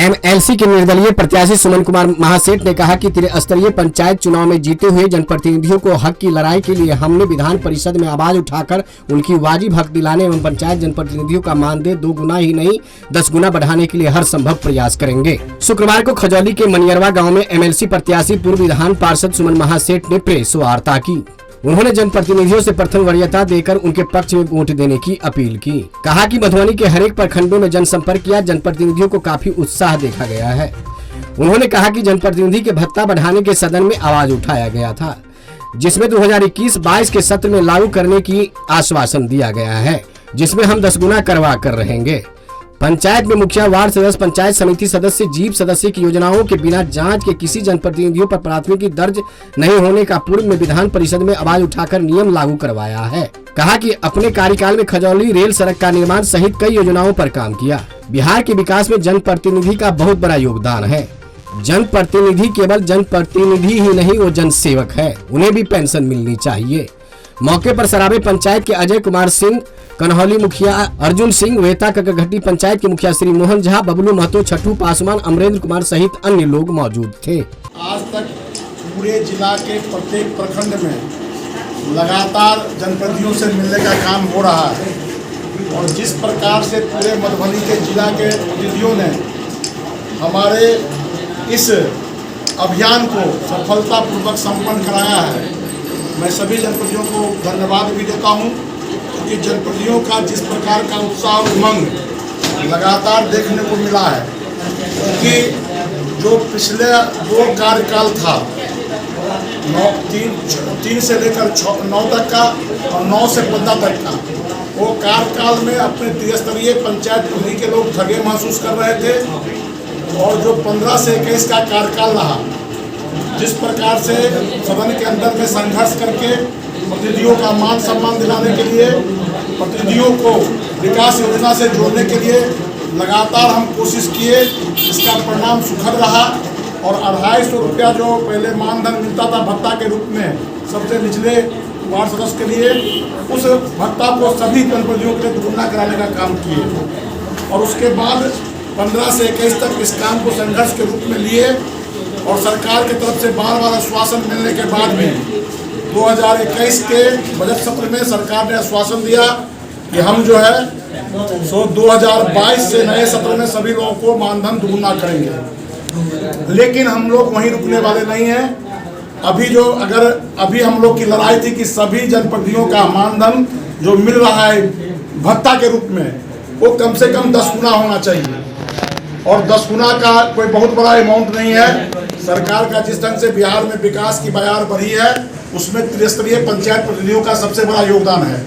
MLC के निर्दलीय प्रत्याशी सुमन कुमार महासेठ ने कहा कि त्रिस्तरीय पंचायत चुनाव में जीते हुए जनप्रतिनिधियों को हक की लड़ाई के लिए हमने विधान परिषद में आवाज उठाकर उनकी वाजिब हक दिलाने एवं पंचायत जनप्रतिनिधियों का मानदेय 2 गुना ही नहीं 10 गुना बढ़ाने के लिए हर संभव प्रयास करेंगे। शुक्रवार को खजौली के मनियरवा गाँव में एमएलसी प्रत्याशी पूर्व विधान पार्षद सुमन महासेठ ने प्रेस वार्ता की। उन्होंने जनप्रतिनिधियों से प्रथम वरीयता देकर उनके पक्ष में वोट देने की अपील की। कहा कि मधुबनी के हरेक प्रखंडों में जनसंपर्क किया, जनप्रतिनिधियों को काफी उत्साह देखा गया है। उन्होंने कहा कि जनप्रतिनिधि के भत्ता बढ़ाने के सदन में आवाज उठाया गया था, जिसमें 2021-22 के सत्र में लागू करने की आश्वासन दिया गया है, जिसमें हम 10 गुना करवा कर रहेंगे। पंचायत में मुखिया, वार्ड सदस्य, पंचायत समिति सदस्य, जीप सदस्य की योजनाओं के बिना जांच के किसी जनप्रतिनिधियों पर प्राथमिकी दर्ज नहीं होने का पूर्व में विधान परिषद में आवाज उठाकर नियम लागू करवाया है। कहा कि अपने कार्यकाल में खजौली रेल सड़क का निर्माण सहित कई योजनाओं पर काम किया। बिहार के विकास में जनप्रतिनिधि का बहुत बड़ा योगदान है। जनप्रतिनिधि केवल जनप्रतिनिधि ही नहीं, वो जनसेवक है, उन्हें भी पेंशन मिलनी चाहिए। मौके पर सराबे पंचायत के अजय कुमार सिंह, कन्हौली मुखिया अर्जुन सिंह, वेता ककघट्टी पंचायत के मुखिया श्री मोहन झा, बबलू महतो, छठू पासवान, अमरेंद्र कुमार सहित अन्य लोग मौजूद थे। आज तक पूरे जिला के प्रत्येक प्रखंड में लगातार जनप्रतिनिधियों से मिलने का काम हो रहा है और जिस प्रकार से पूरे मधुबनी के जिला के प्रतिनिधियों ने हमारे इस अभियान को सफलतापूर्वक संपन्न कराया है, मैं सभी जनप्रतिनिधियों को धन्यवाद भी देता हूं, क्योंकि जनप्रतिनिधियों का जिस प्रकार का उत्साह और उमंग लगातार देखने को मिला है, क्योंकि जो पिछले 2 कार्यकाल था 3 से लेकर 9 तक का और 9 से 15 तक का, वो कार्यकाल में अपने त्रिस्तरीय पंचायत प्रतिनिधि के लोग ठगे महसूस कर रहे थे और जो 15 से 21 का कार्यकाल रहा, जिस प्रकार से सदन के अंदर में संघर्ष करके प्रतिनिधियों का मान सम्मान दिलाने के लिए, प्रतिनिधियों को विकास योजना से जोड़ने के लिए लगातार हम कोशिश किए, इसका परिणाम सुखद रहा और 250 रुपया जो पहले मानधन मिलता था भत्ता के रूप में सबसे निचले वार्ड सदस्य के लिए, उस भत्ता को सभी जनप्रतिनिधियों के लिए दुगुना कराने का काम किए और उसके बाद 15 से 21 तक इस काम को संघर्ष के रूप में लिए और सरकार की तरफ से बार-बार आश्वासन मिलने के बाद भी 2021 के बजट सत्र में सरकार ने आश्वासन दिया कि हम जो है 2022 से नए सत्र में सभी लोगों को मानधन दुगुना करेंगे। लेकिन हम लोग वहीं रुकने वाले नहीं हैं। अभी हम लोग की लड़ाई थी कि सभी जनप्रतिनिधियों का मानधन जो मिल रहा है भत्ता के रूप में, वो कम से कम 10 गुना होना चाहिए और 10 गुना का कोई बहुत बड़ा अमाउंट नहीं है। सरकार का जिस ढंग से बिहार में विकास की बयार बढ़ी है, उसमें त्रिस्तरीय पंचायत प्रतिनिधियों का सबसे बड़ा योगदान है।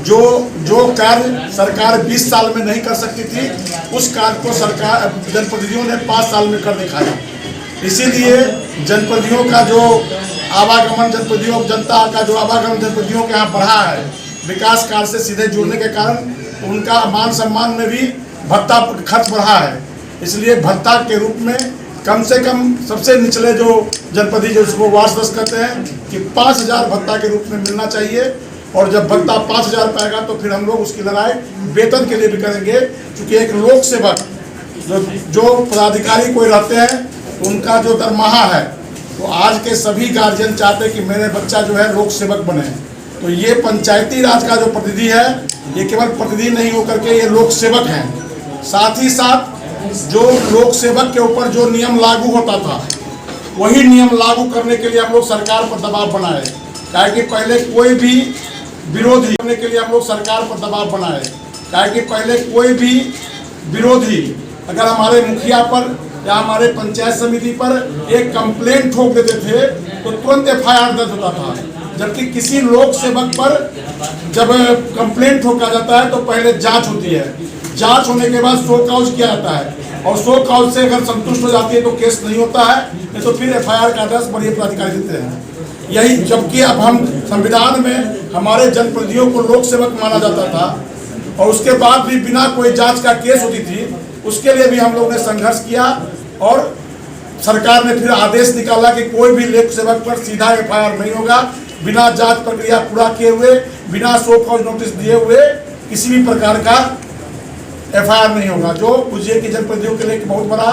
जो कार्य सरकार 20 साल में नहीं कर सकती थी, उस कार्य को सरकार जनप्रतिनिधियों ने 5 साल में कर दिखाया। इसीलिए जनप्रतिनिधियों का जो आवागमन, जनता का जो आवागमन जनप्रतिनिधियों के यहाँ बढ़ा है, विकास कार्य से सीधे जुड़ने के कारण उनका मान सम्मान में भी भत्ता खर्च बढ़ा है। इसलिए भत्ता के रूप में कम से कम सबसे निचले जो जनप्रतिनिधि जिसको वार्ड सदस्य कहते हैं कि 5000 भत्ता के रूप में मिलना चाहिए और जब भत्ता 5000 पाएगा तो फिर हम लोग उसकी लड़ाई वेतन के लिए भी करेंगे, क्योंकि एक लोक सेवक जो पदाधिकारी कोई रहते हैं तो उनका जो दरमाहा है, तो आज के सभी गार्जियन चाहते हैं कि मेरे बच्चा जो है लोक सेवक बने। तो ये पंचायती राज का जो प्रतिनिधि है, ये केवल प्रतिनिधि नहीं होकर के ये लोक सेवक हैं। साथ ही साथ जो लोक सेवक के ऊपर जो नियम लागू होता था, वही नियम लागू करने के लिए हम लोग सरकार पर दबाव बनाए, ताकि पहले कोई भी विरोधी करने के लिए हम लोग सरकार पर दबाव बनाए, ताकि पहले कोई भी विरोधी अगर हमारे मुखिया पर या हमारे पंचायत समिति पर एक कंप्लेंट ठोक देते थे तो तुरंत FIR दर्ज होता था, जबकि किसी लोक सेवक पर जब कंप्लेंट ठोका जाता है तो पहले जांच होती है, जांच होने के बाद शो कॉज किया जाता है और शो कॉज से अगर संतुष्ट हो जाती है तो केस नहीं होता है, नहीं तो फिर FIR का आदेश बड़े पदाधिकारी देते हैं। यही जबकि अब हम संविधान में हमारे जनप्रतिनिधियों को लोक सेवक माना जाता था और उसके बाद भी बिना कोई जांच का केस होती थी, उसके लिए भी हम लोगों ने संघर्ष किया और सरकार ने फिर आदेश निकाला कि कोई भी लोक सेवक पर सीधा FIR नहीं होगा, बिना जांच प्रक्रिया पूरा किए हुए, बिना शो कॉज नोटिस दिए हुए किसी भी प्रकार का FIR नहीं होगा, जो पूछिए कि जनप्रतिनिधियों के लिए बहुत बड़ा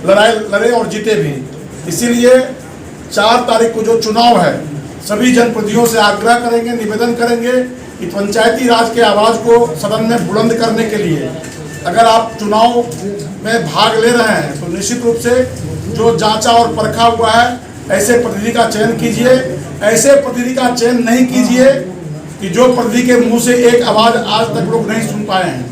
लड़ाई लड़े और जीते भी। इसीलिए 4 तारीख को जो चुनाव है, सभी जनप्रतिनिधियों से आग्रह करेंगे, निवेदन करेंगे कि पंचायती राज के आवाज़ को सदन में बुलंद करने के लिए अगर आप चुनाव में भाग ले रहे हैं तो निश्चित रूप से जो जांचा और परखा हुआ है ऐसे प्रतिनिधि का चयन कीजिए। ऐसे प्रतिनिधि का चयन नहीं कीजिए कि जो प्रतिनिधि के मुंह से एक आवाज़ आज तक लोग नहीं सुन पाए हैं।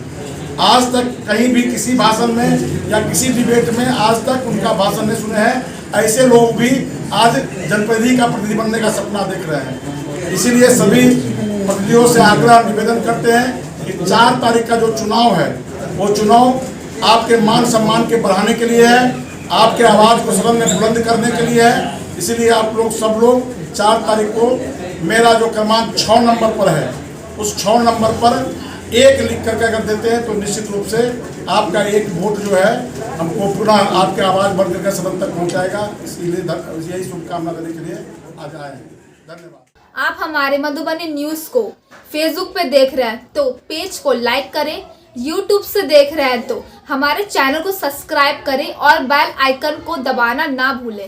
आज तक कहीं भी किसी भाषण में या किसी डिबेट में आज तक उनका भाषण नहीं सुने हैं। ऐसे लोग भी आज जनप्रतिनिधि का प्रतिनिधि बनने का सपना देख रहे हैं। इसीलिए सभी प्रतिनिधियों से आग्रह निवेदन करते हैं कि 4 तारीख का जो चुनाव है वो चुनाव आपके मान सम्मान के बढ़ाने के लिए है, आपके आवाज़ को सदन में बुलंद करने के लिए है। इसीलिए आप लोग सब लोग 4 तारीख को मेरा जो क्रमांक 6 नंबर पर है उस 6 नंबर पर 1 लिख करके अगर देते हैं तो निश्चित रूप से आपका एक वोट जो है हमको पुनः आपके आवाज़ बढ़ करके सदन तक पहुंचाएगा। इसलिए यही शुभकामना देने के लिए आज आए हैं। धन्यवाद। आप हमारे मधुबनी न्यूज़ को फेसबुक पे देख रहे हैं तो पेज को लाइक करें, यूट्यूब से देख रहे हैं तो हमारे चैनल को सब्सक्राइब करें और बेल आइकन को दबाना ना भूलें।